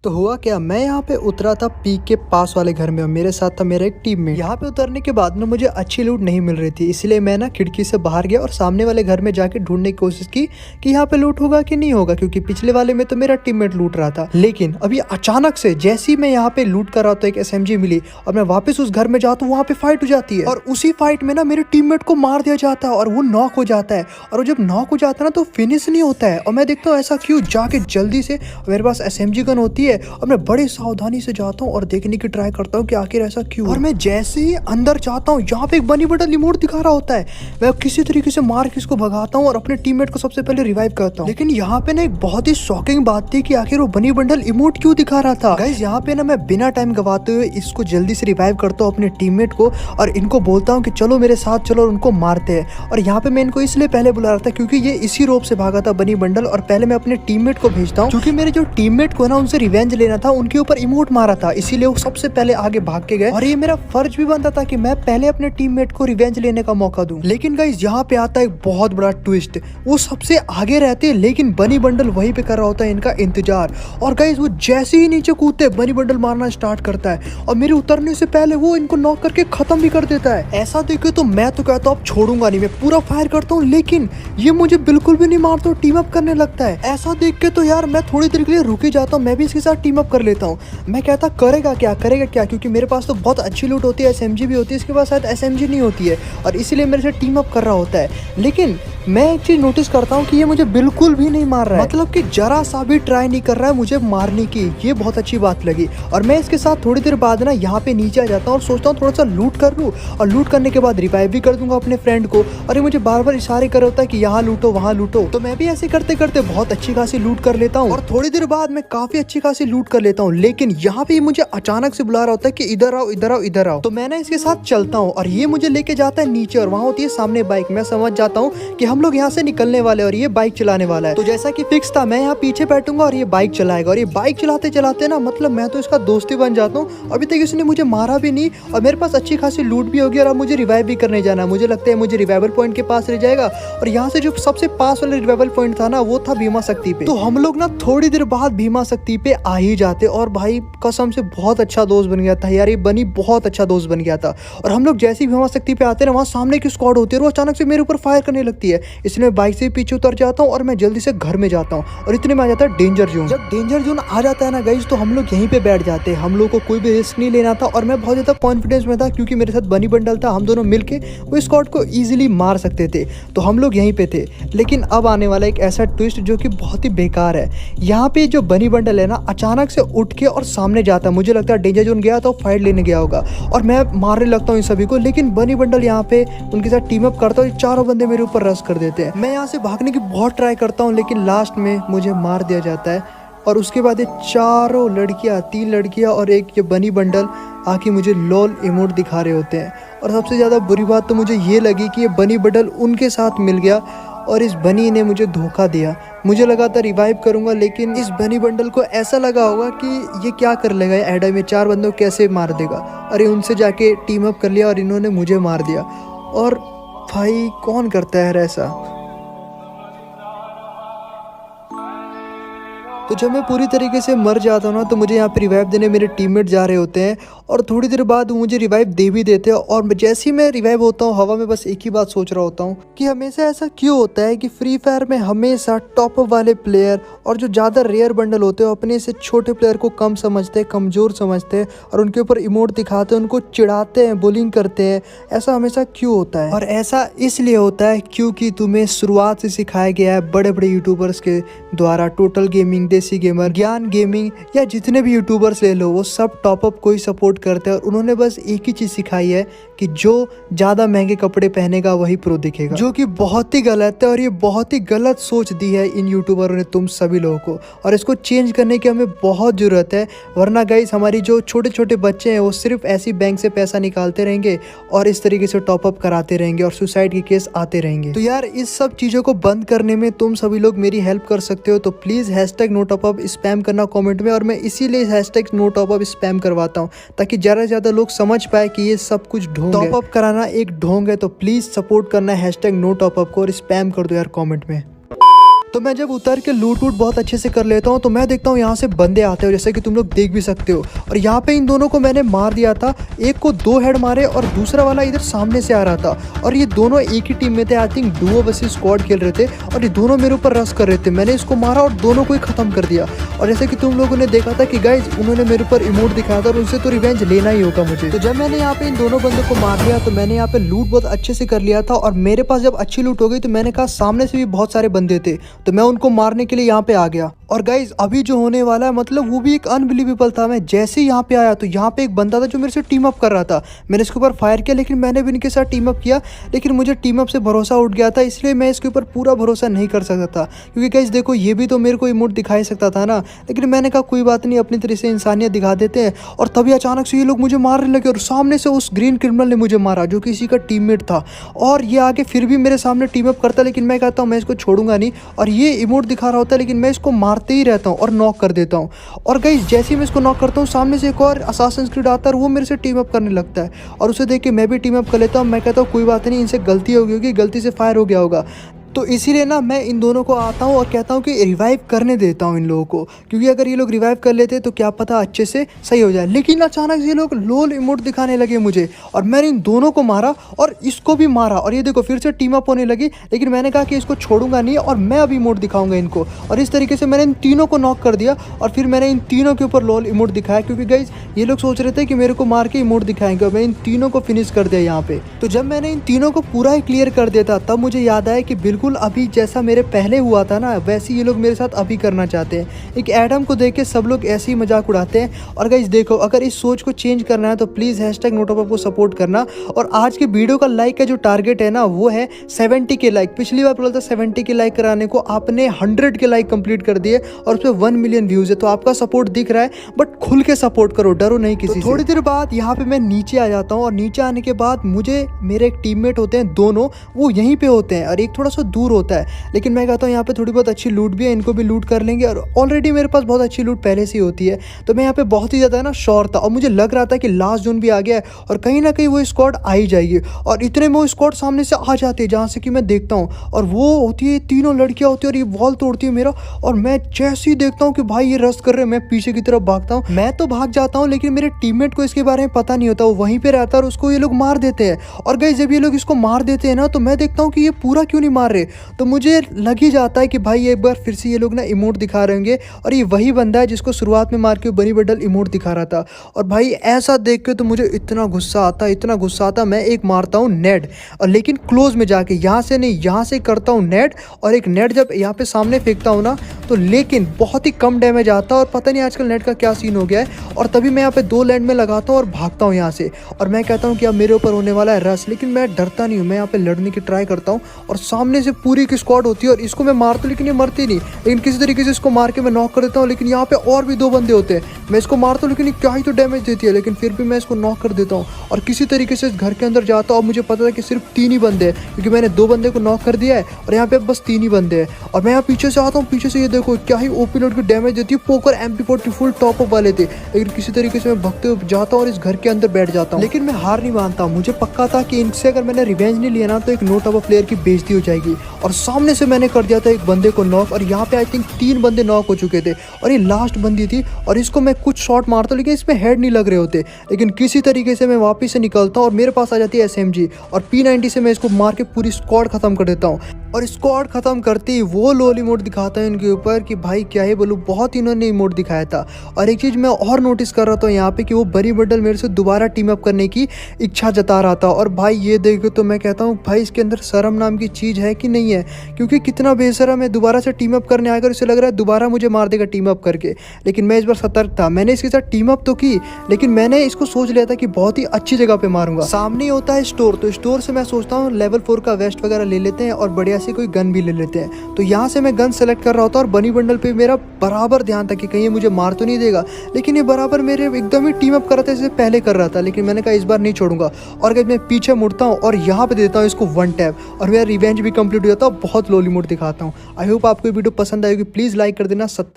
तो हुआ क्या, मैं यहाँ पे उतरा था पीक के पास वाले घर में और मेरे साथ था मेरा एक टीममेट। यहाँ पे उतरने के बाद ना मुझे अच्छी लूट नहीं मिल रही थी, इसलिए मैं ना खिड़की से बाहर गया और सामने वाले घर में जाके ढूंढने की कोशिश की कि यहाँ पे लूट होगा कि नहीं होगा, क्योंकि पिछले वाले में तो मेरा टीममेट लूट रहा था। लेकिन अभी अचानक से जैसे ही मैं यहाँ पे लूट कर रहा था एक SMG मिली और मैं वापस उस घर में जाता हूँ, वहाँ पे फाइट हो जाती है और उसी फाइट में ना मेरे टीममेट को मार दिया जाता है और वो नॉक हो जाता है। और वो जब नॉक हो जाता है ना तो फिनिश नहीं होता है और मैं देखता हूँ ऐसा क्यों, जाके जल्दी से मेरे पास SMG गन होती है और मैं बड़ी सावधानी से जाता हूँ और देखने की ट्राई करता हूँ कि आखिर ऐसा क्यों। और मैं जैसे ही अंदर जाता हूँ, यहाँ पे एक बनी बटन इमोट दिखा रहा होता है, मैं किसी तरीके से मार के इसको भगाता हूँ और अपने टीममेट को सबसे पहले रिवाइव करता हूँ। लेकिन यहाँ पे ना एक बहुत ही शॉकिंग बात थी कि आखिर वो बनी बंडल इमोट क्यों दिखा रहा था। गाइस यहाँ पे ना मैं बिना टाइम गवाते हुए इसको जल्दी से रिवाइव करता हूँ अपने टीममेट को और इनको बोलता हूँ कि चलो मेरे साथ चलो और उनको मारते हैं। और यहाँ पे मैं इनको इसलिए पहले बुला रहा था क्योंकि ये इसी रोप से भागा था बनी बंडल, और पहले मैं अपने टीममेट को भेजता हूँ क्योंकि मेरे जो टीममेट को ना उनसे रिवेंज लेना था, उनके ऊपर इमोट मारा था, इसीलिए वो सबसे पहले आगे भाग के गए और ये मेरा फर्ज भी बनता था कि मैं पहले अपने टीममेट को रिवेंज लेने का मौका दूं। लेकिन गाइस यहाँ पे आता है एक बहुत बड़ा ट्विस्ट, वो सबसे आगे रहते हैं लेकिन बनी बंडल वहीं पे कर रहा होता है इनका इंतजार। और गाइस वो जैसे ही नीचे कूदते बनी बंडल मारना स्टार्ट करता है और मेरे उतरने से पहले वो इनको नॉक करके खत्म भी कर देता है। ऐसा देखे तो मैं तो कहता हूँ अब छोड़ूंगा नहीं, मैं पूरा फायर करता हूँ, लेकिन ये मुझे बिल्कुल भी नहीं मारता, टीम अप करने लगता है। ऐसा देख के तो यार मैं थोड़ी देर के लिए रुक ही जाता हूँ, मैं भी इसके साथ टीम अप कर लेता हूँ। मैं कहता करेगा क्या, क्योंकि मेरे पास तो बहुत अच्छी लूट होती है, SMG भी होती है, इसके पास शायद SMG नहीं होती है और इसीलिए मेरे से टीम अप कर रहा होता है। लेकिन मैं एक चीज नोटिस करता हूँ कि ये मुझे बिल्कुल भी नहीं मार रहा है, मतलब कि जरा सा भी ट्राई नहीं कर रहा है मुझे मारने की। ये बहुत अच्छी बात लगी और मैं इसके साथ थोड़ी देर बाद ना यहाँ पे नीचे आ जाता हूँ और सोचता हूँ थोड़ा सा लूट कर लूँ और लूट करने के बाद रिवाइव भी कर दूंगा अपने फ्रेंड को। और ये मुझे बार बार इशारे कर होता है कि यहाँ लूटो वहाँ लूटो, तो मैं भी ऐसे करते करते बहुत अच्छी खासी लूट कर लेता हूँ और थोड़ी देर बाद मैं काफी अच्छी खासी लूट कर लेता हूँ। लेकिन यहाँ पे मुझे अचानक से बुला रहा होता है कि इधर आओ इधर आओ इधर आओ, तो मैं ना इसके साथ चलता हूँ और ये मुझे लेके जाता है नीचे और वहाँ होती है सामने बाइक। मैं समझ जाता हूँ कि हम लोग यहाँ से निकलने वाले और ये बाइक चलाने वाला है, तो जैसा कि फिक्स था मैं यहाँ पीछे बैठूंगा और ये बाइक चलाएगा और ये बाइक चलाते चलाते ना मतलब मैं तो इसका दोस्ती बन जाता हूँ। अभी तक इसने मुझे मारा भी नहीं और मेरे पास अच्छी खासी लूट भी होगी और अब मुझे रिवाइव भी करने जाना। मुझे लगता है मुझे रिवाइवल पॉइंट के पास रह जाएगा और यहाँ से जो सबसे पास वाला रिवाइवल पॉइंट था ना वो था भीमा शक्ति पे। तो हम लोग ना थोड़ी देर बाद भीमा शक्ति पे आ ही जाते और भाई कसम से बहुत अच्छा दोस्त बन गया था यार, ये बनी बहुत अच्छा दोस्त बन गया था। और हम लोग जैसे ही भीमा शक्ति पे आते ना वहाँ सामने की स्क्वाड होती है और वो अचानक से मेरे ऊपर फायर करने लगती है, इसलिए मैं बाइक से पीछे उतर जाता हूँ और मैं जल्दी से घर में जाता हूँ और इतने में आ जाता है डेंजर जोन। जब डेंजर जोन आ जाता है ना गाइज तो हम लोग यहीं पे बैठ जाते हैं, हम लोग को कोई भी रिस्क नहीं लेना था और मैं बहुत ज्यादा कॉन्फिडेंस में था क्योंकि मेरे साथ बनी बंडल था, हम दोनों मिलके वो स्क्वाड को इजीली मार सकते थे, तो हम लोग यहीं पे थे। लेकिन अब आने वाला एक ऐसा ट्विस्ट जो कि बहुत ही बेकार है। यहाँ पे जो बनी बंडल है ना अचानक से उठ के और सामने जाता है, मुझे लगता है डेंजर जोन गया तो फाइट लेने गया होगा और मैं मारने लगता हूँ इन सभी को। लेकिन बनी बंडल यहाँ पे उनके साथ टीम अप करता है, चारों बंदे मेरे ऊपर रश कर देते हैं। मैं यहाँ से भागने की बहुत ट्राई करता हूँ लेकिन लास्ट में मुझे मार दिया जाता है और उसके बाद ये चारों लड़कियाँ, 3 लड़कियाँ और एक ये बनी बंडल आके मुझे लॉल इमोट दिखा रहे होते हैं। और सबसे ज़्यादा बुरी बात तो मुझे ये लगी कि ये बनी बंडल उनके साथ मिल गया और इस बनी ने मुझे धोखा दिया। मुझे लगा था रिवाइव करूंगा लेकिन इस बनी बंडल को ऐसा लगा होगा कि ये क्या कर लेगा, एडा में 4 बंदों को कैसे मार देगा। अरे उनसे जाके टीम अप कर लिया और इन्होंने मुझे मार दिया। और भाई कौन करता है यार ऐसा। तो जब मैं पूरी तरीके से मर जाता हूँ ना तो मुझे यहाँ पे रिवाइव देने मेरे टीममेट जा रहे होते हैं और थोड़ी देर बाद वो मुझे रिवाइव दे भी देते हैं। और जैसे ही मैं रिवाइव होता हूँ हवा में बस एक ही बात सोच रहा होता हूँ कि हमेशा ऐसा क्यों होता है कि फ्री फायर में हमेशा टॉप अप वाले प्लेयर और जो ज़्यादा रेयर बंडल होते हैं अपने से छोटे प्लेयर को कम समझते हैं, कमज़ोर समझते हैं और उनके ऊपर इमोट दिखाते हैं, उनको चिढ़ाते हैं, बुलिंग करते हैं। ऐसा हमेशा क्यों होता है? और ऐसा इसलिए होता है क्योंकि तुम्हें शुरुआत से सिखाया गया है बड़े बड़े यूट्यूबर्स के द्वारा, टोटल गेमिंग, देसी गेमर, ज्ञान गेमिंग या जितने भी यूट्यूबर्स ले लो वो सब टॉपअप को ही सपोर्ट करते हैं और उन्होंने बस एक ही चीज़ सिखाई है कि जो ज़्यादा महंगे कपड़े पहनेगा वही प्रो दिखेगा, जो कि बहुत ही गलत है। और ये बहुत ही गलत सोच दी है इन यूट्यूबरों ने तुम सभी लोगों को और इसको चेंज करने की हमें बहुत ज़रूरत है। वरना गाइस हमारी जो छोटे छोटे बच्चे हैं वो सिर्फ ऐसी बैंक से पैसा निकालते रहेंगे और इस तरीके से टॉपअप कराते रहेंगे और सुसाइड के केस आते रहेंगे। तो यार इस सब चीज़ों को बंद करने में तुम सभी लोग मेरी हेल्प कर सकते हो, तो प्लीज़ #NoTopUp स्पैम करना कमेंट में। और मैं इसीलिए #NoTopUp स्पैम करवाता हूँ ताकि ज़्यादा से ज़्यादा लोग समझ पाए कि ये सब कुछ ढोंग है, टॉपअप कराना एक ढोंग है। तो प्लीज़ सपोर्ट करना #NoTopUp को और स्पैम कर दो यार कमेंट में। तो मैं जब उतर के लूट वूट बहुत अच्छे से कर लेता हूँ तो मैं देखता हूँ यहाँ से बंदे आते हो, जैसे कि तुम लोग देख भी सकते हो। और यहाँ पे इन दोनों को मैंने मार दिया था, एक को 2 हेड मारे और दूसरा वाला इधर सामने से आ रहा था। और ये दोनों एक ही टीम में थे, I think Duo versus squad खेल रहे थे और ये दोनों मेरे ऊपर रश कर रहे थे। मैंने इसको मारा और दोनों को ही खत्म कर दिया। और जैसे कि तुम लोगों ने देखा था कि गाइज उन्होंने मेरे ऊपर इमोट दिखाया था और उनसे तो रिवेंज लेना ही होगा मुझे। तो जब मैंने यहाँ पे इन दोनों बंदों को मार लिया तो मैंने यहाँ पे लूट बहुत अच्छे से कर लिया था। और मेरे पास जब अच्छी लूट हो गई तो मैंने कहा सामने से भी बहुत सारे बंदे थे, तो मैं उनको मारने के लिए यहाँ पे आ गया। और गाइज अभी जो होने वाला है मतलब वो भी एक अनबिलीवेबल था। मैं जैसे ही यहाँ पे आया तो यहाँ पे एक बंदा था जो मेरे से टीम अप कर रहा था। मैंने इसके ऊपर फायर किया लेकिन मैंने भी इनके साथ टीम अप किया, लेकिन मुझे टीम अप से भरोसा उठ गया था, इसलिए मैं इसके ऊपर पूरा भरोसा नहीं कर सकता था। क्योंकि गाइज देखो ये भी तो मेरे को इमोट दिखा ही सकता था ना, लेकिन मैंने कहा कोई बात नहीं, अपनी तरह से इंसानियत दिखा देते हैं। और तभी अचानक से ये लोग मुझे मारने लगे और सामने से उस ग्रीन क्रिमिनल ने मुझे मारा जो किसी का टीममेट था। और ये आगे फिर भी मेरे सामने टीम अप करता, लेकिन मैं कहता हूँ मैं इसको छोड़ूंगा नहीं। और ये इमोट दिखा रहा होता है लेकिन मैं इसको मारते ही रहता हूँ और नॉक कर देता हूँ। और गाइस जैसे ही मैं इसको नॉक करता हूँ सामने से एक और असासिन्स क्रीड आता है और वो मेरे से टीम अप करने लगता है। और उसे देख के मैं भी टीम अप कर लेता हूँ। मैं कहता हूँ कोई बात नहीं, इनसे गलती हो गई होगी, गलती से फायर हो गया होगा। तो इसीलिए ना मैं इन दोनों को आता हूँ और कहता हूँ कि रिवाइव करने देता हूँ इन लोगों को, क्योंकि अगर ये लोग रिवाइव कर लेते तो क्या पता अच्छे से सही हो जाए। लेकिन अचानक से ये लोग लोल इमोट दिखाने लगे मुझे और मैंने इन दोनों को मारा और इसको भी मारा। और ये देखो फिर से टीम अप होने लगी, लेकिन मैंने कहा कि इसको छोड़ूंगा नहीं और मैं अभी इमोट दिखाऊंगा इनको। और इस तरीके से मैंने इन तीनों को नॉक कर दिया और फिर मैंने इन तीनों के ऊपर लोल इमोट दिखाया, क्योंकि गाइस ये लोग सोच रहे थे कि मेरे को मार के इमोट दिखाएंगे और मैं इन तीनों को फिनिश कर दिया यहाँ पे। तो जब मैंने इन तीनों को पूरा ही क्लियर कर दिया था तब मुझे याद आया कि बिल्कुल अभी जैसा मेरे पहले हुआ था ना वैसे ये लोग मेरे साथ अभी करना चाहते हैं। एक एडम को देख के सब लोग ऐसे ही मजाक उड़ाते हैं। और गाइस देखो अगर इस सोच को चेंज करना है तो प्लीज़ #NoTop को सपोर्ट करना। और आज के वीडियो का लाइक का जो टारगेट है ना वो है 70 के लाइक। पिछली बार बोला था 70 के लाइक कराने को, आपने 100 के लाइक कंप्लीट कर दिए और उस पर 1 मिलियन व्यूज़ है। तो आपका सपोर्ट दिख रहा है, बट खुल के सपोर्ट करो, डरो नहीं किसी से। थोड़ी देर बाद यहाँ पे मैं नीचे आ जाता हूँ और नीचे आने के बाद मुझे मेरे एक टीममेट होते हैं दोनों, वो यहीं पे होते हैं और एक थोड़ा सा दूर होता है। लेकिन मैं कहता हूँ यहाँ पे थोड़ी बहुत अच्छी लूट भी है, इनको भी लूट कर लेंगे। और ऑलरेडी मेरे पास बहुत अच्छी लूट पहले से ही होती है, तो मैं यहाँ पे बहुत ही ज़्यादा ना श्योर था। और मुझे लग रहा था कि लास्ट जोन भी आ गया है और कहीं ना कहीं वो स्क्वाड आ ही जाएगी। और इतने में वो स्क्वाड सामने से आ जाती है जहाँ से कि मैं देखता हूँ, और वो होती है तीनों लड़कियाँ होती है और ये वॉल तोड़ती है मेरा। और मैं जैसे ही देखता हूँ कि भाई ये रश कर रहे हैं, मैं पीछे की तरफ भागता हूँ। मैं तो भाग जाता हूँ लेकिन मेरे टीममेट को इसके बारे में पता नहीं होता, वो वहीं पर रहता है और उसको ये लोग मार देते हैं। और गाइस जब ये लोग इसको मार देते हैं ना तो मैं देखता हूँ कि ये पूरा क्यों नहीं मार रहे, तो मुझे लग ही जाता है कि भाई एक बार फिर से ये लोग ना इमोट दिखा रहे होंगे और ये वही बंदा है जिसको शुरुआत में मार के बनी बडल इमोट दिखा रहा था। और भाई ऐसा देख के तो मुझे इतना गुस्सा आता, इतना गुस्सा आता, मैं एक मारता हूँ नेट, और लेकिन क्लोज में जाके, यहाँ से नहीं यहाँ से करता हूँ नेट। और एक नेट जब यहाँ पे सामने फेंकता हूँ ना तो लेकिन बहुत ही कम डैमेज आता है। और पता नहीं आजकल नेट का क्या सीन हो गया है। और तभी मैं यहाँ पे 2 लैंड में लगाता हूँ और भागता हूँ यहाँ से। और मैं कहता हूँ कि अब मेरे ऊपर होने वाला है रश, लेकिन मैं डरता नहीं हूँ, मैं यहाँ पे लड़ने की ट्राई करता हूँ। और सामने से पूरी की स्क्वाड होती है और इसको मैं मारता हूँ लेकिन ये मरती नहीं, लेकिन किसी तरीके से इसको मार के मैं नॉक कर देता हूँ। लेकिन यहाँ पे और भी 2 बंदे होते हैं, मैं इसको मारता हूँ लेकिन ये क्या ही तो डैमेज देती है, लेकिन फिर भी मैं इसको नॉक कर देता हूँ। और किसी तरीके से इस घर के अंदर जाता हूँ और मुझे पता था कि सिर्फ 3 ही बंदे हैं, क्योंकि मैंने 2 बंदे को नॉक कर दिया है और यहाँ पे बस 3 ही बंदे हैं। और मैं यहाँ पीछे से आता हूँ, पीछे से ये देखो क्या ही ओपी लोड की डैमेज देती है, poker MP40 full top up वाले थे। लेकिन किसी तरीके से मैं भगते हुए जाता हूँ और इस घर के अंदर बैठ जाता हूँ। लेकिन मैं हार नहीं मानता, मुझे पक्का था कि इनसे अगर मैंने रिवेंज नहीं लिया ना तो एक NoTop प्लेयर की बेइज्जती हो जाएगी। और सामने से मैंने कर दिया था एक बंदे को नॉक, और यहाँ पे आई थिंक 3 बंदे नॉक हो चुके थे और ये लास्ट बंदी थी। और इसको मैं कुछ शॉट मारता हूँ लेकिन इसमें हेड नहीं लग रहे होते, लेकिन किसी तरीके से मैं वापस से निकलता हूँ और मेरे पास आ जाती है SMG और P90 से मैं इसको मार के पूरी स्क्वाड खत्म कर देता हूँ। और स्क्वाड खत्म करते ही वो लोल इमोट दिखाता है इनके ऊपर कि भाई क्या ही बोलूँ, बहुत इन्होंने इमोट दिखाया था। और एक चीज़ मैं और नोटिस कर रहा था यहाँ पे कि वो बनी बंडल मेरे से दोबारा टीम अप करने की इच्छा जता रहा था। और भाई ये देखो तो मैं कहता हूँ भाई इसके अंदर शर्म नाम की चीज़ है कि नहीं है, क्योंकि कितना बेशरम है, दोबारा से टीम अप करने आएगा, उसे लग रहा है दोबारा मुझे मार देगा टीम अप करके। लेकिन मैं इस बार सतर्क था, मैंने इसके साथ टीम अप तो की, लेकिन मैंने इसको सोच लिया था कि बहुत ही अच्छी जगह पे मारूंगा। सामने होता है स्टोर, तो स्टोर से मैं सोचता हूँ लेवल 4 का वेस्ट वगैरह ले लेते हैं और बढ़िया से कोई गन भी ले लेते हैं। तो यहाँ से मैं गन सेलेक्ट कर रहा होता और बनी बंडल पे मेरा बराबर ध्यान था कि कहीं ये मुझे मार तो नहीं देगा, लेकिन ये बराबर मेरे एकदम ही टीम अप कर रहा था जैसे पहले कर रहा था। लेकिन मैंने कहा इस बार नहीं छोड़ूंगा और मैं पीछे मुड़ता हूँ और यहाँ पे देता हूँ इसको 1 टैप और मेरा रिवेंज भी कंप्लीट हो जाता है। बहुत लोली मोड दिखाता हूँ। आई होप आपको वीडियो पसंद आएगी, प्लीज़ लाइक कर देना।